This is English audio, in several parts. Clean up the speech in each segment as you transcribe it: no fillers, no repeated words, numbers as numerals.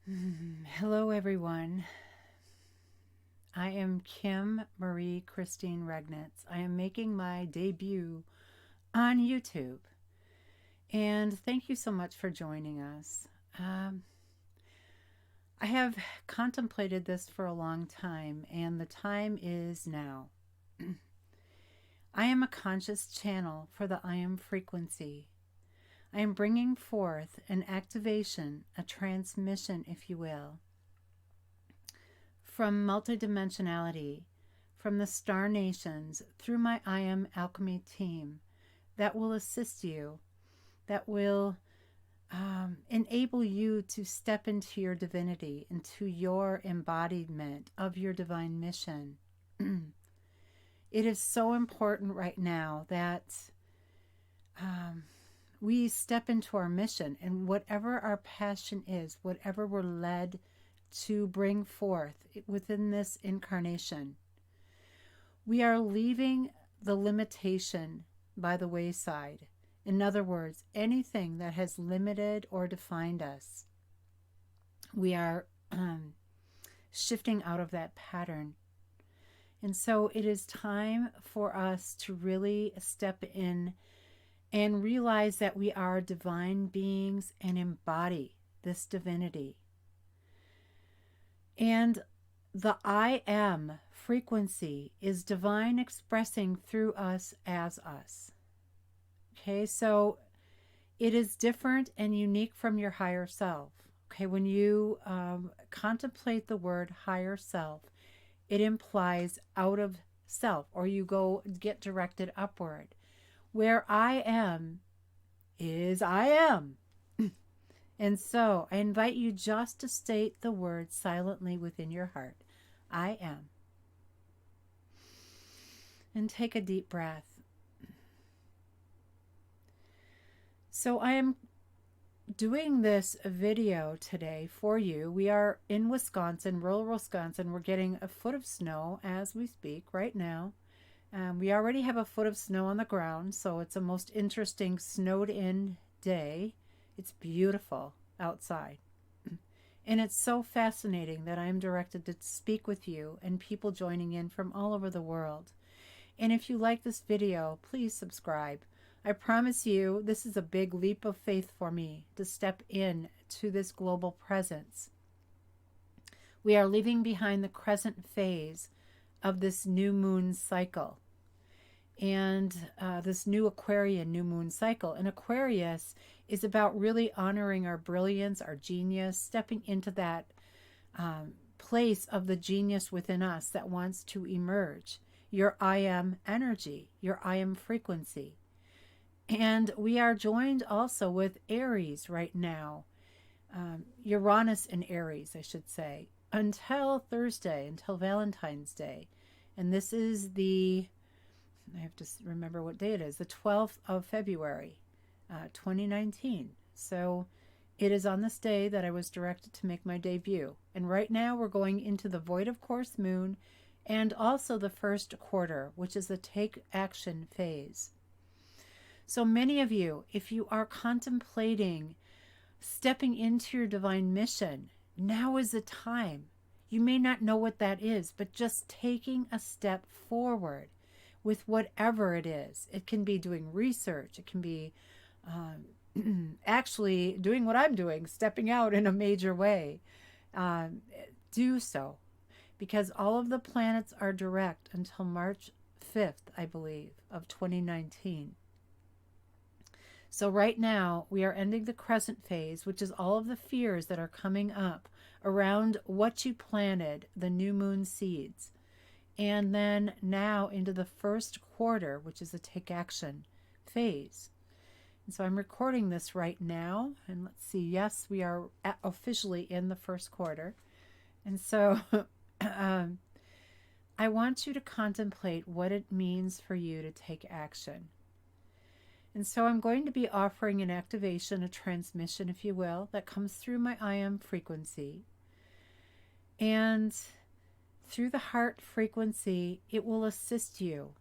Hello, everyone. I am Kim Marie Christine Regnitz. I am making my debut on YouTube. And thank you so much for joining us. I have contemplated this for a long time, and the time is now. I am a conscious channel for the I am frequency. I am bringing forth an activation, a transmission, if you will, from multidimensionality, from the star nations, through my I Am Alchemy team that will assist you, that will enable you to step into your divinity, into your embodiment of your divine mission. It is so important right now that we step into our mission, and whatever our passion is, whatever we're led to bring forth within this incarnation, we are leaving the limitation by the wayside. In other words, anything that has limited or defined us, we are shifting out of that pattern. And so it is time for us to really step in and realize that we are divine beings and embody this divinity. And the I am frequency is divine expressing through us as us. Okay, so it is different and unique from your higher self. Okay, when you contemplate the word higher self, it implies out of self, or you go get directed upward. Where I am is I am. And so I invite you just to state the word silently within your heart. I am. And take a deep breath. So I am doing this video today for you. We are in Wisconsin, rural Wisconsin. We're getting a foot of snow as we speak right now. We already have a foot of snow on the ground, so it's a most interesting snowed in day. It's beautiful outside. And it's so fascinating that I'm directed to speak with you and people joining in from all over the world. And if you like this video, please subscribe. I promise you, this is a big leap of faith for me to step in to this global presence. We are leaving behind the crescent phase of this new moon cycle and this new Aquarian new moon cycle. And Aquarius is about really honoring our brilliance, our genius, stepping into that place of the genius within us that wants to emerge. Your I am energy, your I am frequency. And we are joined also with Aries right now, Uranus and Aries, I should say, until Thursday, until Valentine's Day. And this is I have to remember what day it is, the 12th of February, 2019. So it is on this day that I was directed to make my debut. And right now we're going into the void of course moon and also the first quarter, which is the take action phase. So many of you, if you are contemplating stepping into your divine mission, now is the time. You may not know what that is, but just taking a step forward with whatever it is. It can be doing research. It can be actually doing what I'm doing, stepping out in a major way. Do so, because all of the planets are direct until March 5th, I believe, of 2019. So right now, we are ending the crescent phase, which is all of the fears that are coming up around what you planted, the new moon seeds. And then now into the first quarter, which is the take action phase. And so I'm recording this right now. And let's see, yes, we are officially in the first quarter. And so I want you to contemplate what it means for you to take action. And so I'm going to be offering an activation, a transmission, if you will, that comes through my I am frequency. And through the heart frequency, it will assist you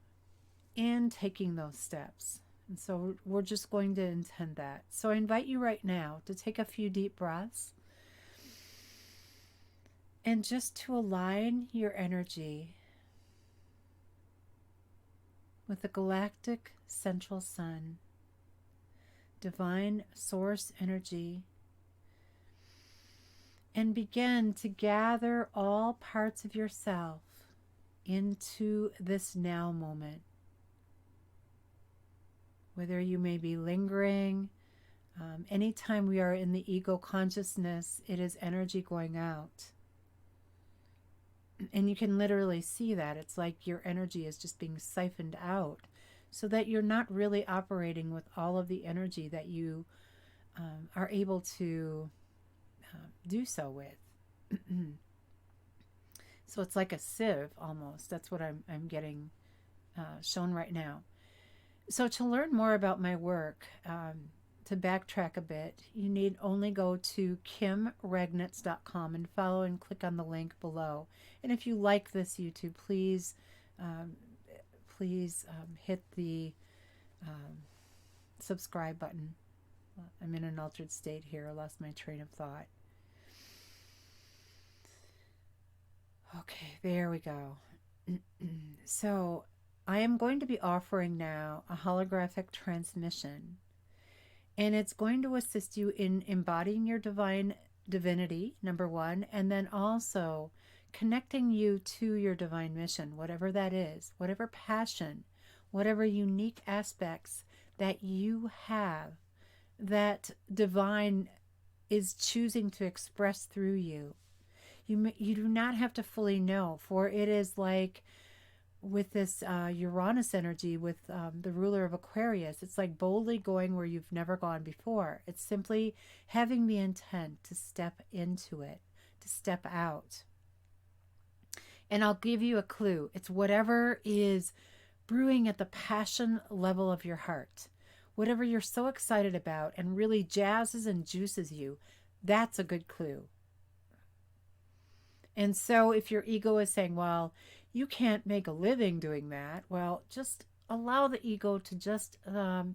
in taking those steps. And so we're just going to intend that. So I invite you right now to take a few deep breaths. And just to align your energy with the galactic central sun, divine source energy, and begin to gather all parts of yourself into this now moment. Whether you may be lingering, anytime we are in the ego consciousness, it is energy going out. And you can literally see that. It's like your energy is just being siphoned out so that you're not really operating with all of the energy that you are able to do so with. So it's like a sieve almost. That's what I'm getting shown right now. So to learn more about my work, to backtrack a bit, you need only go to kimregnitz.com and follow and click on the link below. And if you like this YouTube, please hit the subscribe button. I'm in an altered state here. I lost my train of thought. Okay, there we go. So I am going to be offering now a holographic transmission, and it's going to assist you in embodying your divinity, number one, and then also connecting you to your divine mission, whatever that is, whatever passion, whatever unique aspects that you have that divine is choosing to express through you. You do not have to fully know, for it is like with this Uranus energy with the ruler of Aquarius, it's like boldly going where you've never gone before. It's simply having the intent to step into it, to step out. And I'll give you a clue. It's whatever is brewing at the passion level of your heart. Whatever you're so excited about and really jazzes and juices you, that's a good clue. And so if your ego is saying, well, you can't make a living doing that, well, just allow the ego to just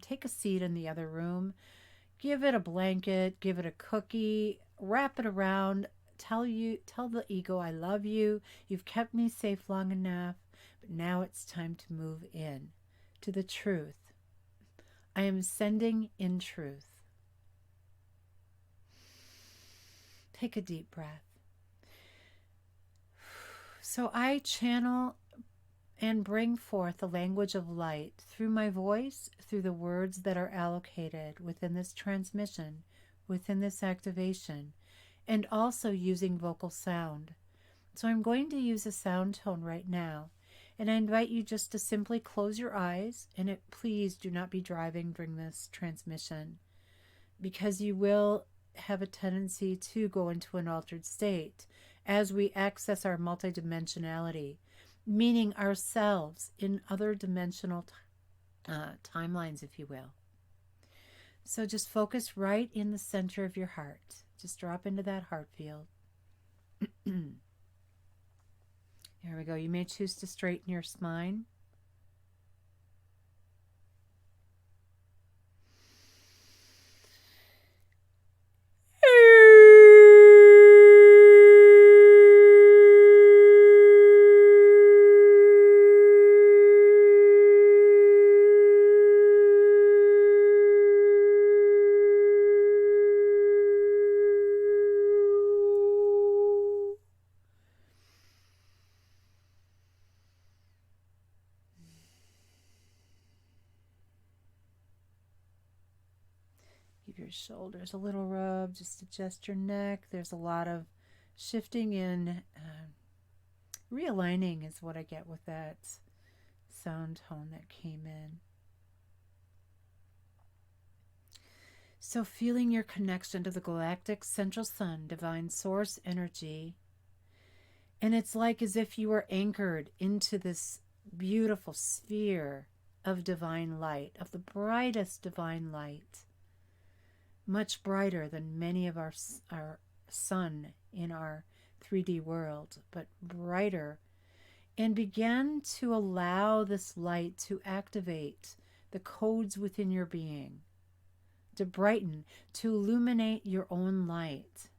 take a seat in the other room, give it a blanket, give it a cookie, wrap it around, tell the ego, I love you, you've kept me safe long enough, but now it's time to move in to the truth. I am sending in truth. Take a deep breath. So I channel and bring forth the language of light through my voice, through the words that are allocated within this transmission, within this activation, and also using vocal sound. So I'm going to use a sound tone right now, and I invite you just to simply close your eyes, and please do not be driving during this transmission, because you will have a tendency to go into an altered state as we access our multidimensionality, meaning ourselves in other dimensional timelines, if you will. So just focus right in the center of your heart. Just drop into that heart field. There we go. You may choose to straighten your spine. Give your shoulders a little rub, just adjust your neck. There's a lot of shifting in, realigning is what I get with that sound tone that came in. So feeling your connection to the galactic central sun, divine source energy, and it's like as if you were anchored into this beautiful sphere of divine light, of the brightest divine light. Much brighter than many of our sun in our 3D world, but brighter. And begin to allow this light to activate the codes within your being, to brighten, to illuminate your own light.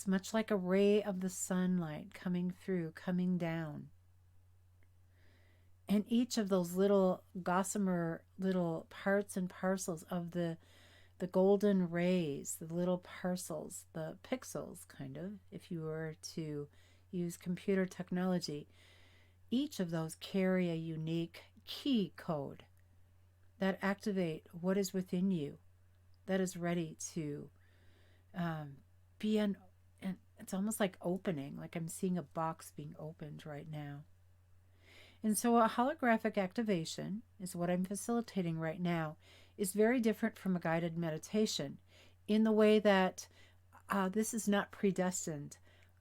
It's much like a ray of the sunlight coming through, coming down. And each of those little gossamer little parts and parcels of the golden rays, the little parcels, the pixels, kind of, if you were to use computer technology, each of those carry a unique key code that activate what is within you, that is ready to be an, and it's almost like opening, like I'm seeing a box being opened right now. And so a holographic activation is what I'm facilitating right now, is very different from a guided meditation in the way that this is not predestined.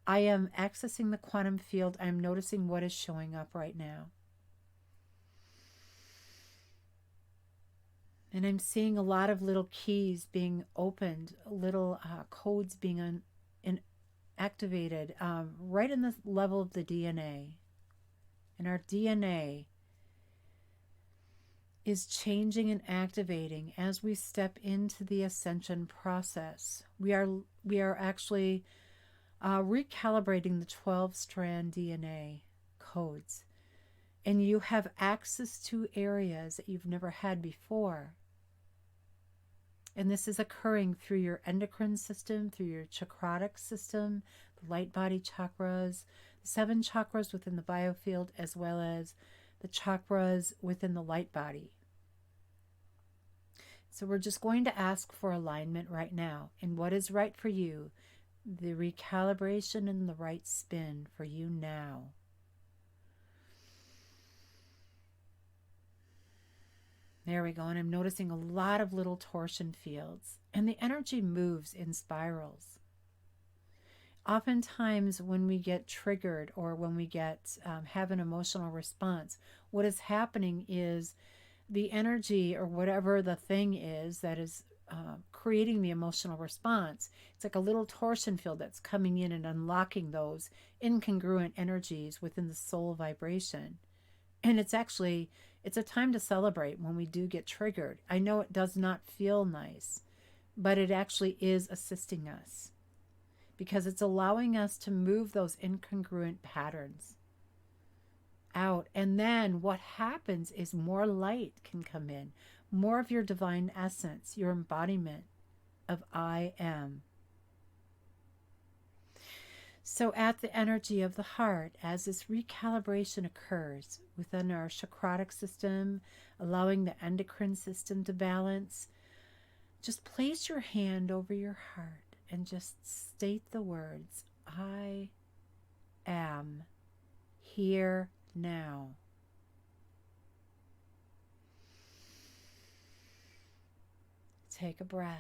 I am accessing the quantum field. I'm noticing what is showing up right now. And I'm seeing a lot of little keys being opened, little codes being activated right in the level of the DNA. And our DNA is changing and activating as we step into the ascension process. We are actually recalibrating the 12-strand DNA codes. And you have access to areas that you've never had before. And this is occurring through your endocrine system, through your chakrotic system, the light body chakras, the 7 chakras within the biofield, as well as the chakras within the light body. So we're just going to ask for alignment right now. And what is right for you? The recalibration and the right spin for you now. There we go. And I'm noticing a lot of little torsion fields. And the energy moves in spirals. Oftentimes when we get triggered or when we have an emotional response, what is happening is the energy or whatever the thing is that is creating the emotional response, it's like a little torsion field that's coming in and unlocking those incongruent energies within the soul vibration. And it's a time to celebrate when we do get triggered. I know it does not feel nice, but it actually is assisting us because it's allowing us to move those incongruent patterns out. And then what happens is more light can come in, more of your divine essence, your embodiment of I am. So at the energy of the heart, as this recalibration occurs within our chakrotic system, allowing the endocrine system to balance, just place your hand over your heart and just state the words, I am here now. Take a breath.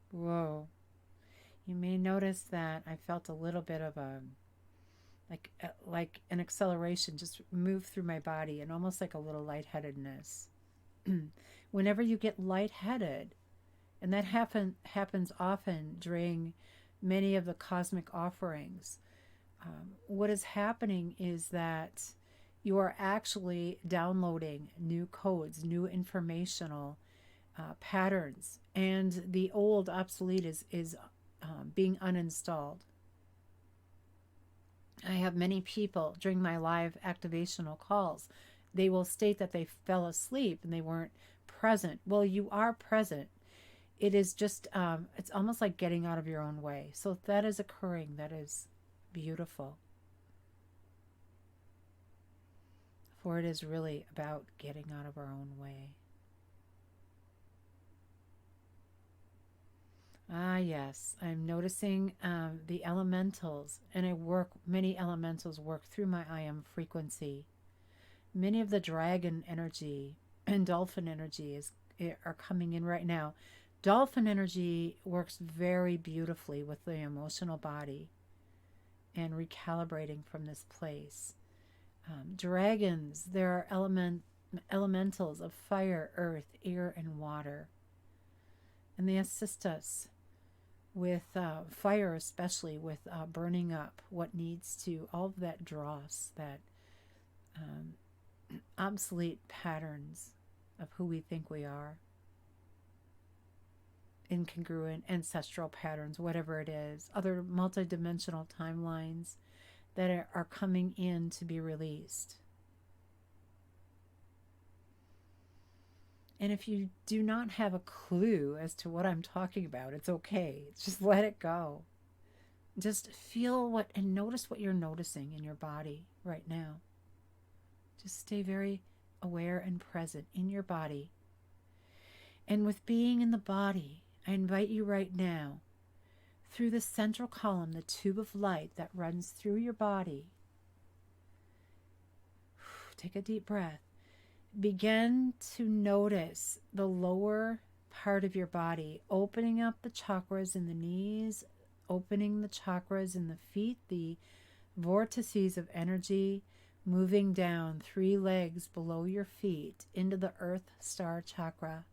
Whoa. You may notice that I felt a little bit of like an acceleration just move through my body and almost like a little lightheadedness. Whenever you get lightheaded, and that happens often during many of the cosmic offerings, what is happening is that you are actually downloading new codes, new informational patterns, and the old obsolete is being uninstalled. I have many people during my live activational calls, they will state that they fell asleep and they weren't present. Well, you are present. It is just, it's almost like getting out of your own way. So if that is occurring, that is beautiful. For it is really about getting out of our own way. Ah, yes, I'm noticing the elementals, and many elementals work through my I am frequency. Many of the dragon energy and dolphin energy are coming in right now. Dolphin energy works very beautifully with the emotional body and recalibrating from this place. Dragons, there are elementals of fire, earth, air, and water. And they assist us with fire, especially with burning up what needs to, all of that dross, that obsolete patterns of who we think we are. Incongruent ancestral patterns, whatever it is, other multidimensional timelines that are coming in to be released. And if you do not have a clue as to what I'm talking about, it's okay. Just let it go. Just feel what and notice what you're noticing in your body right now. Just stay very aware and present in your body. And with being in the body, I invite you right now, through the central column, the tube of light that runs through your body. Take a deep breath. Begin to notice the lower part of your body, opening up the chakras in the knees, opening the chakras in the feet, the vortices of energy moving down 3 legs below your feet into the Earth Star Chakra.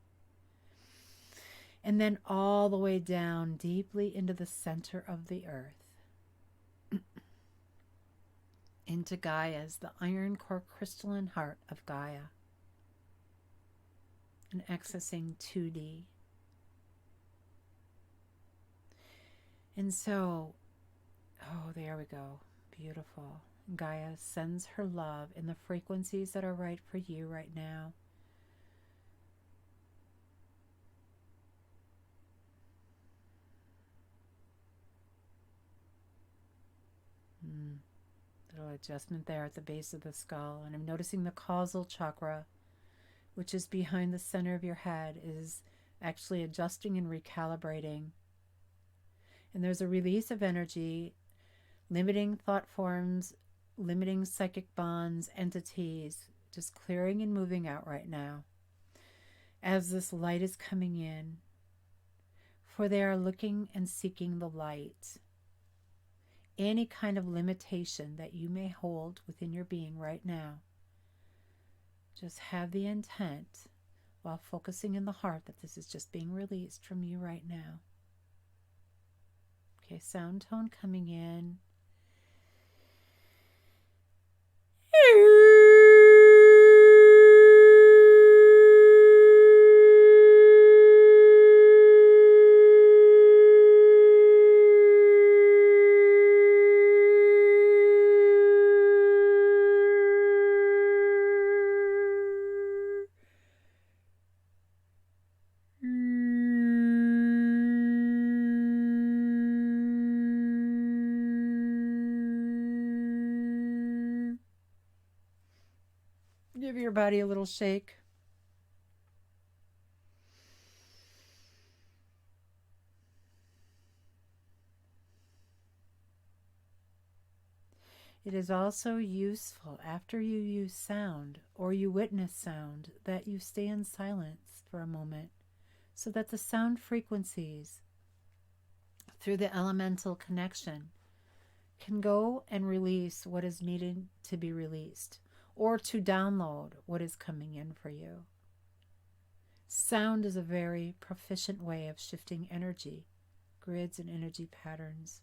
And then all the way down deeply into the center of the earth. Into Gaia's, the iron core crystalline heart of Gaia. And accessing 2D. And so, oh, there we go. Beautiful. Gaia sends her love in the frequencies that are right for you right now. Little adjustment there at the base of the skull. And I'm noticing the causal chakra, which is behind the center of your head, is actually adjusting and recalibrating. And there's a release of energy, limiting thought forms, limiting psychic bonds, entities, just clearing and moving out right now as this light is coming in. For they are looking and seeking the light. Any kind of limitation that you may hold within your being right now, just have the intent while focusing in the heart that this is just being released from you right now. Okay, sound tone coming in. Give your body a little shake. It is also useful after you use sound or you witness sound that you stay in silence for a moment so that the sound frequencies through the elemental connection can go and release what is needed to be released or to download what is coming in for you. Sound is a very proficient way of shifting energy, grids and energy patterns.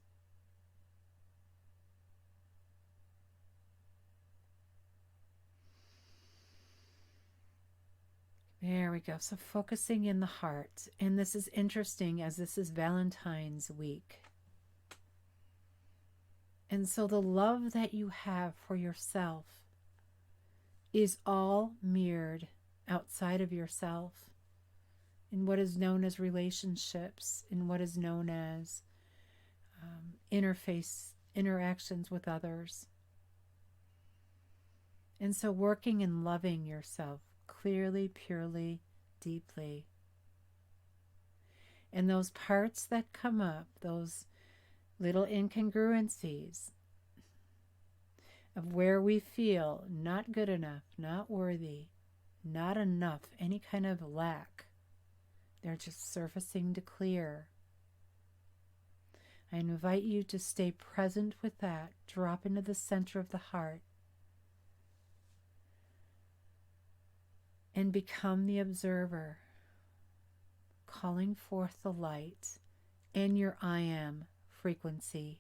There we go. So focusing in the heart. And this is interesting as this is Valentine's week. And so the love that you have for yourself is all mirrored outside of yourself in what is known as relationships, in what is known as interactions with others. And so working and loving yourself clearly, purely, deeply. And those parts that come up, those little incongruencies of where we feel not good enough, not worthy, not enough, any kind of lack, they're just surfacing to clear. I invite you to stay present with that. Drop into the center of the heart and become the observer, calling forth the light and your I am frequency.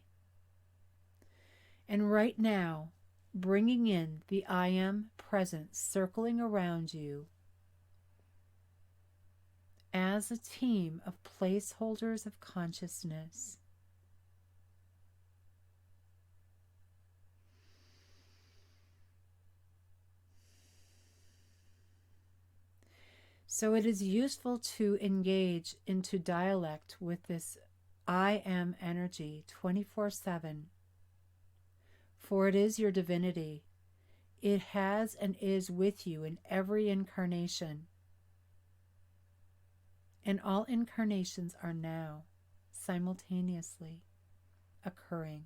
And right now, bringing in the I am presence, circling around you, as a team of placeholders of consciousness. So it is useful to engage into dialect with this I am energy 24/7, for it is your divinity. It has and is with you in every incarnation. And all incarnations are now simultaneously occurring.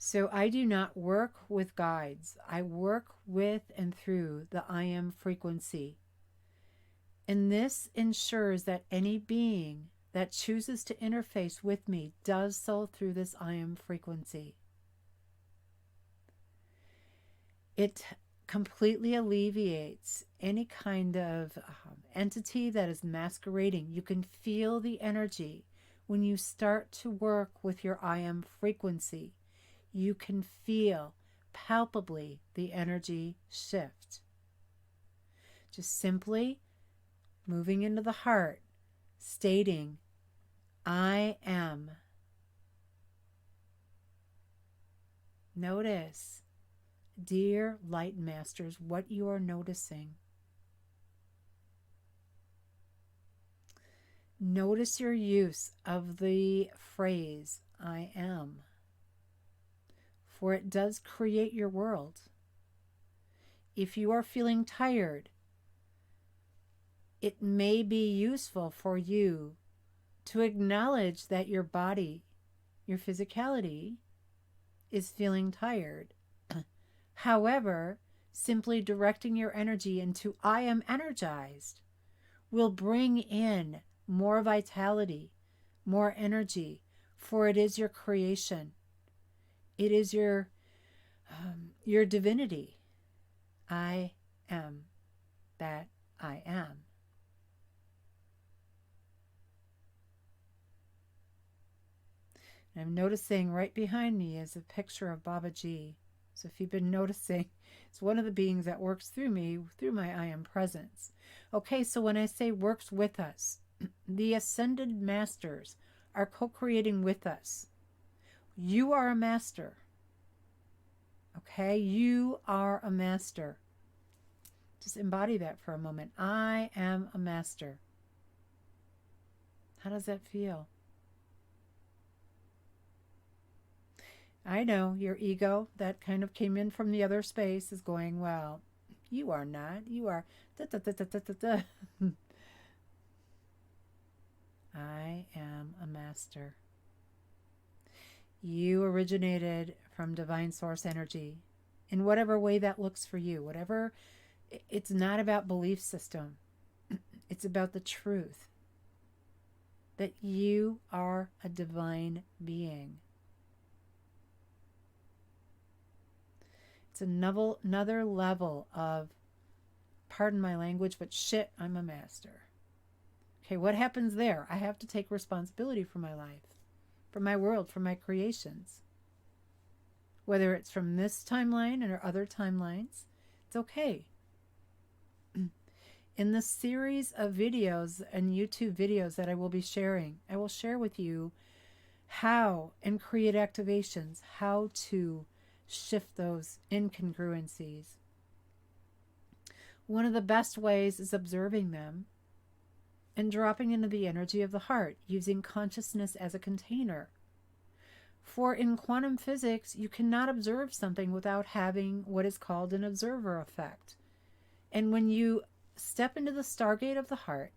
So I do not work with guides. I work with and through the I am frequency. And this ensures that any being that chooses to interface with me does so through this I am frequency. It completely alleviates any kind of entity that is masquerading. You can feel the energy when you start to work with your I am frequency. You can feel palpably the energy shift. Just simply moving into the heart, stating, I am. Notice, dear light masters, what you are noticing. Notice your use of the phrase, I am, for it does create your world. If you are feeling tired, it may be useful for you to acknowledge that your body, your physicality, is feeling tired. However, simply directing your energy into I am energized will bring in more vitality, more energy, for it is your creation. It is your divinity. I am that I am. And I'm noticing right behind me is a picture of Babaji. So if you've been noticing, it's one of the beings that works through me, through my I am presence. Okay, so when I say works with us, the ascended masters are co-creating with us. You are a master. Okay, you are a master. Just embody that for a moment. I am a master. How does that feel? I know your ego that kind of came in from the other space is going, well, you are not. You are da da da da da da da. I am a master. You originated from divine source energy in whatever way that looks for you. Whatever, it's not about belief system. It's about the truth that you are a divine being. It's another level of, pardon my language, but shit, I'm a master. Okay, what happens there? I have to take responsibility for my life, for my world, for my creations. Whether it's from this timeline or other timelines, it's okay. In the series of videos and YouTube videos that I will be sharing, I will share with you how and create activations, how to shift those incongruencies. One of the best ways is observing them and dropping into the energy of the heart, using consciousness as a container. For in quantum physics, you cannot observe something without having what is called an observer effect. And when you step into the stargate of the heart,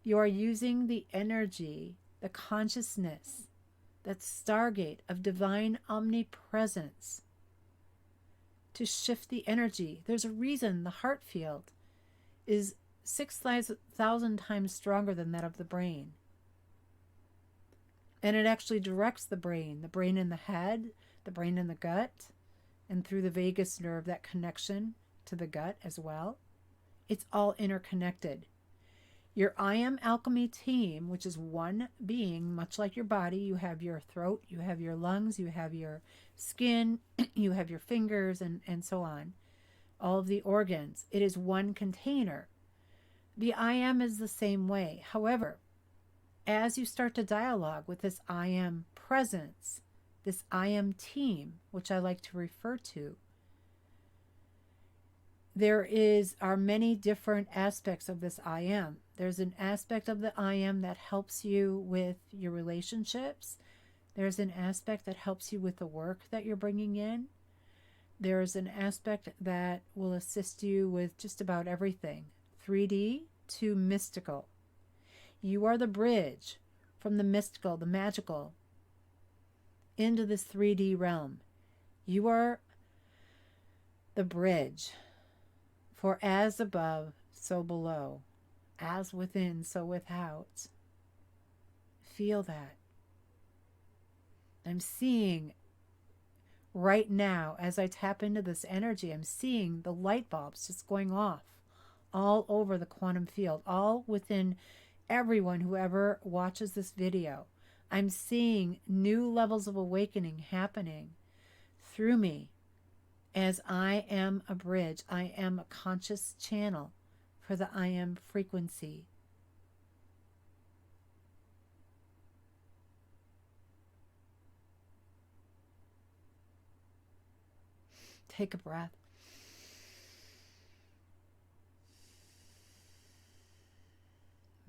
you are using the energy, the consciousness, that stargate of divine omnipresence to shift the energy. There's a reason the heart field is 6,000 times stronger than that of the brain. And it actually directs the brain in the head, the brain in the gut, and through the vagus nerve, that connection to the gut as well. It's all interconnected. Your I Am Alchemy team, which is one being, much like your body, you have your throat, you have your lungs, you have your skin, you have your fingers, and so on. all of the organs. It is one container. The I am is the same way. However, as you start to dialogue with this I am presence, this I am team, which I like to refer to, are many different aspects of this I am. There's an aspect of the I am that helps you with your relationships. There's an aspect that helps you with the work that you're bringing in. There's an aspect that will assist you with just about everything, 3D to mystical. You are the bridge from the mystical, the magical, into this 3D realm. You are the bridge. For as above, so below. As within, so without. Feel that. I'm seeing right now, as I tap into this energy, I'm seeing the light bulbs just going off all over the quantum field, all within everyone who ever watches this video. I'm seeing new levels of awakening happening through me as I am a bridge. I am a conscious channel for the I am frequency. Take a breath.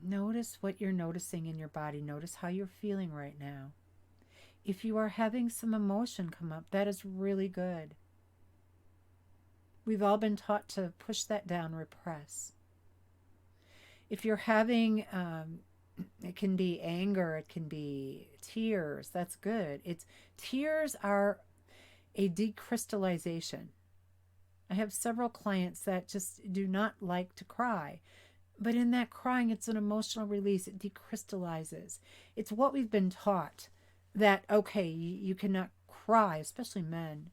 Notice what you're noticing in your body. Notice how you're feeling right now. If you are having some emotion come up, that is really good. We've all been taught to push that down, repress. If you're having, it can be anger, it can be tears, that's good. Tears are a decrystallization. I have several clients that just do not like to cry. But in that crying, it's an emotional release. It decrystallizes. It's what we've been taught that, okay, you cannot cry, especially men.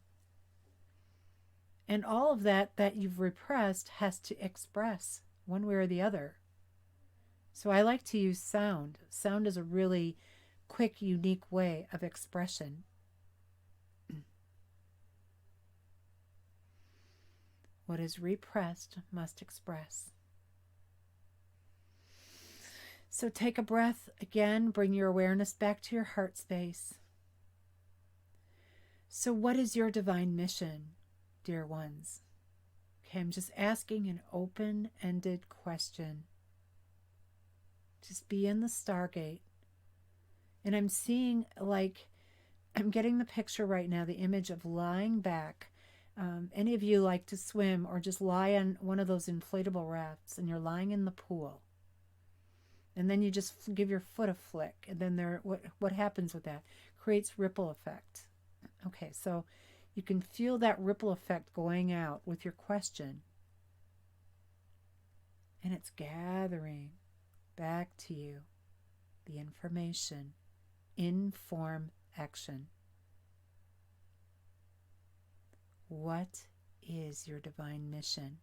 And all of that you've repressed has to express one way or the other. So I like to use sound. Sound is a really quick, unique way of expression. What is repressed must express. So take a breath again, bring your awareness back to your heart space. So what is your divine mission, dear ones? Okay, I'm just asking an open-ended question. Just be in the Stargate. And I'm seeing, I'm getting the picture right now, the image of lying back. Any of you like to swim or just lie on one of those inflatable rafts and you're lying in the pool. And then you just give your foot a flick. And then what happens with that? Creates ripple effect. Okay, so you can feel that ripple effect going out with your question. And it's gathering back to you the information. Inform action. What is your divine mission?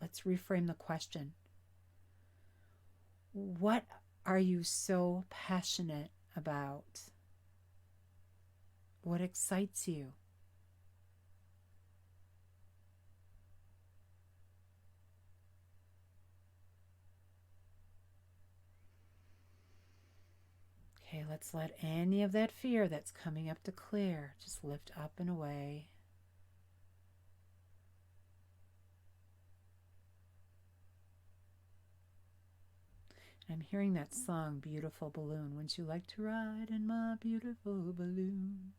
Let's reframe the question. What are you so passionate about? What excites you? Okay, let's let any of that fear that's coming up to clear just lift up and away. I'm hearing that song, Beautiful Balloon. Wouldn't you like to ride in my beautiful balloon?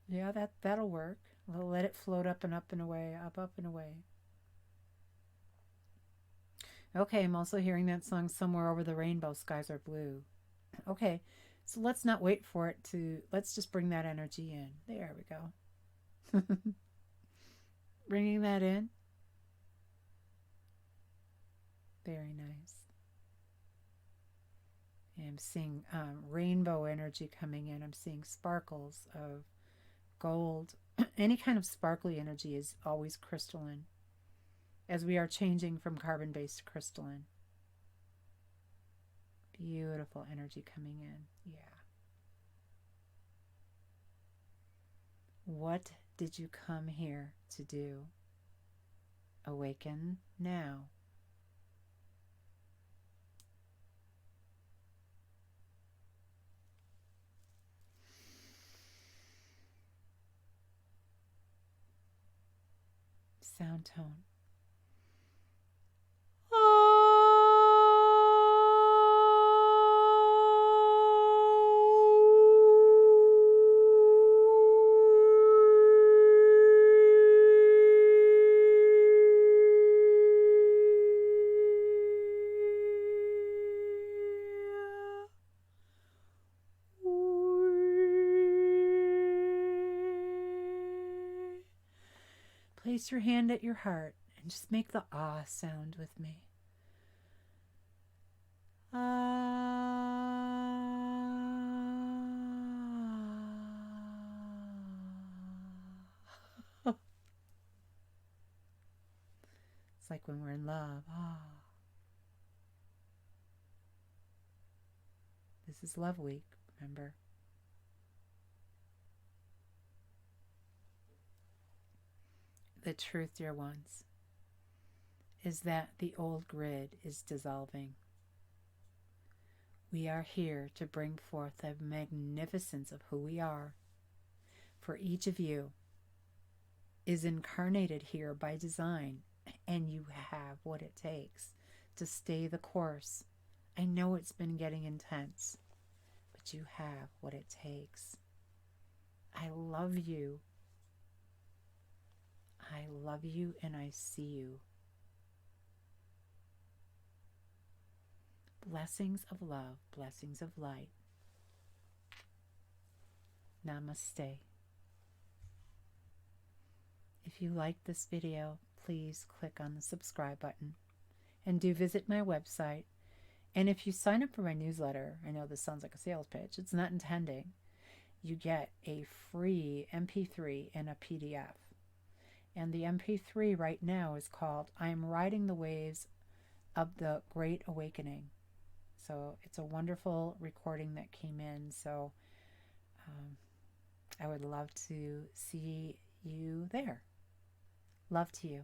Yeah, that'll work. We'll let it float up and away, up and away. Okay, I'm also hearing that song, Somewhere Over the Rainbow, Skies Are Blue. Okay, so let's not wait for it let's just bring that energy in. There we go. Bringing that in. Very nice. And I'm seeing rainbow energy coming in. I'm seeing sparkles of gold. Any kind of sparkly energy is always crystalline, as we are changing from carbon-based to crystalline. Beautiful energy coming in. Yeah. What did you come here to do? Awaken now. Sound tone. Place your hand at your heart and just make the ah sound with me. It's like when we're in love. This is Love Week, remember? The truth, dear ones, is that the old grid is dissolving. We are here to bring forth the magnificence of who we are. For each of you is incarnated here by design, and you have what it takes to stay the course. I know it's been getting intense, but you have what it takes. I love you. I love you and I see you. Blessings of love, blessings of light. Namaste. If you like this video, please click on the subscribe button and do visit my website. And if you sign up for my newsletter, I know this sounds like a sales pitch, it's not intending, you get a free MP3 and a PDF. And the MP3 right now is called I'm Riding the Waves of the Great Awakening. So it's a wonderful recording that came in. So I would love to see you there. Love to you.